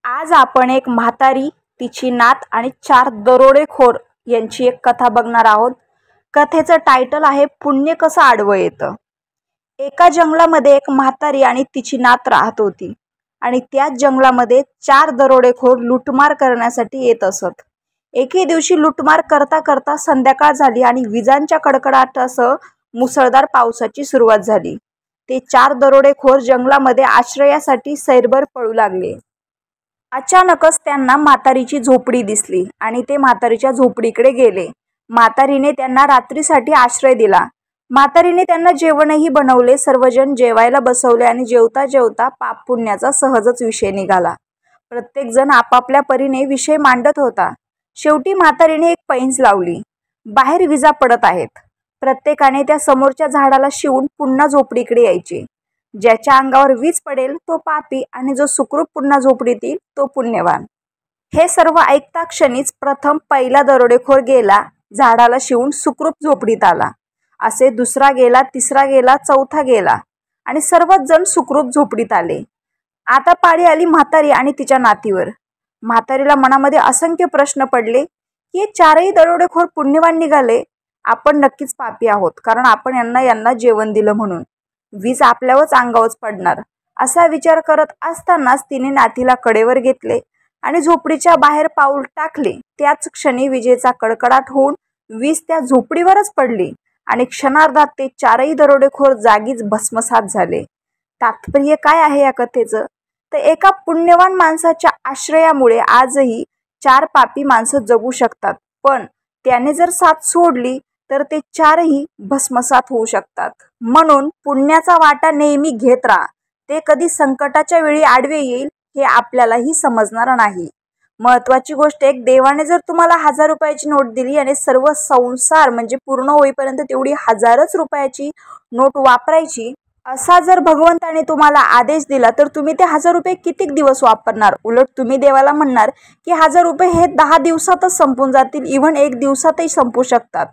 आज आपण एक म्हातारी, तिची नात आणि 4 दरोडेखोर यांची एक कथा बघणार आहोत। कथेचं टायटल आहे पुण्य कसं आडवं येतं। एका जंगलामध्ये एक म्हातारी आणि तिची नात राहत होती आणि त्याच जंगलामध्ये 4 दरोडेखोर लुटमार करण्यासाठी येत असत। एके दिवशी लुटमार करता करता संध्याकाळ झाली आणि विजांच्या कडकडाटासह मुसळधार पावसाची सुरुवात झाली। ते 4 दरोडेखोर जंगलामध्ये आश्रयासाठी सैरभर पळू लागले। अचानकच त्यांना म्हातारीची झोपडी दिसली आणि ते म्हातारीच्या झोपडीकडे गेले। म्हातारीने त्यांना रात्रीसाठी आश्रय दिला। म्हातारीने त्यांना जेवणही बनवले। सर्वजण जेवायला बसवले आणि जेवता जेवता पाप पुण्याचा सहजच विषय निघाला। प्रत्येक जण आपापल्या परीने विषय मांडत होता। शेवटी म्हातारीने एक पैंज लावली। बाहेर विजा पडत आहेत। प्रत्येकाने त्या समोरच्या झाडाला शिवून पुन्हा झोपडीकडे यायचे। ज्याच्या अंगावर वीज पडेल तो पापी आणि जो सुखरूप पुन्हा झोपडीत येईल तो पुण्यवान। हे सर्व ऐकता क्षणीच प्रथम पहिला दरोडेखोर गेला, झाडाला शिवून सुखरूप झोपडीत आला। असे दुसरा गेला, तिसरा गेला, चौथा गेला आणि सर्वच जण सुखरूप झोपडीत आले। आता पाळी आली म्हातारी आणि तिच्या नातीवर। म्हातारीला मनामध्ये असंख्य प्रश्न पडले की हे 4ही दरोडेखोर पुण्यवान निघाले। आपण नक्कीच पापी आहोत, कारण आपण यांना जेवण दिलं म्हणून वीज आपल्यावरच अंगावरच पडणार, असा विचार करत असतानाच तिने नातीला कडेवर घेतले आणि झोपडीच्या बाहेर पाऊल टाकले। त्याच क्षणी विजेचा कडकडाट होऊन वीज त्या झोपडीवरच पडली आणि क्षणार्धात ते 4ही दरोडेखोर जागीच भस्मसात झाले। तात्पर्य काय आहे या कथेचं? तर एका पुण्यवान माणसाच्या आश्रयामुळे आजही 4 पापी माणसं जगू शकतात, पण त्याने जर साथ सोडली तर ते 4ही भस्मसात होऊ शकतात। म्हणून पुण्याचा वाटा नेहमी घेत राहा, ते कधी संकटाच्या वेळी आडवे येईल हे आपल्यालाही समजणार नाही। महत्त्वाची गोष्ट एक, देवाने जर तुम्हाला 1000 रुपयाची नोट दिली आणि सर्व संसार म्हणजे पूर्ण होईपर्यंत तेवढी 1000च रुपयाची नोट वापरायची असा जर भगवंताने तुम्हाला आदेश दिला, तर तुम्ही ते 1000 रुपये कितीक दिवस वापरणार? उलट तुम्ही देवाला म्हणणार की 1000 रुपये हे 10 दिवसातच संपून जातील, इव्हन 1 दिवसातही संपू शकतात।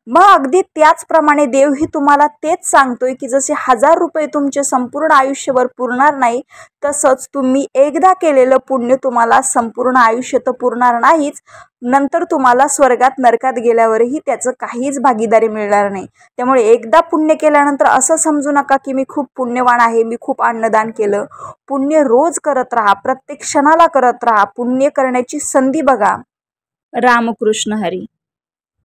मग अगदी त्याचप्रमाणे देवही तुम्हाला तेच सांगतोय की जसे 1000 रुपये तुमचे संपूर्ण आयुष्यभर पुरणार नाही, तसंच तुम्ही एकदा केलेलं पुण्य तुम्हाला संपूर्ण आयुष्य तर पुरणार नाहीच, नंतर तुम्हाला स्वर्गात नरकात गेल्यावरही त्याचं काहीच भागीदारी मिळणार नाही। त्यामुळे एकदा पुण्य केल्यानंतर असं समजू नका की मी खूप पुण्यवान आहे, मी खूप अन्नदान केलं। पुण्य रोज करत राहा, प्रत्येक क्षणाला करत राहा, पुण्य करण्याची संधी बघा। रामकृष्ण हरी।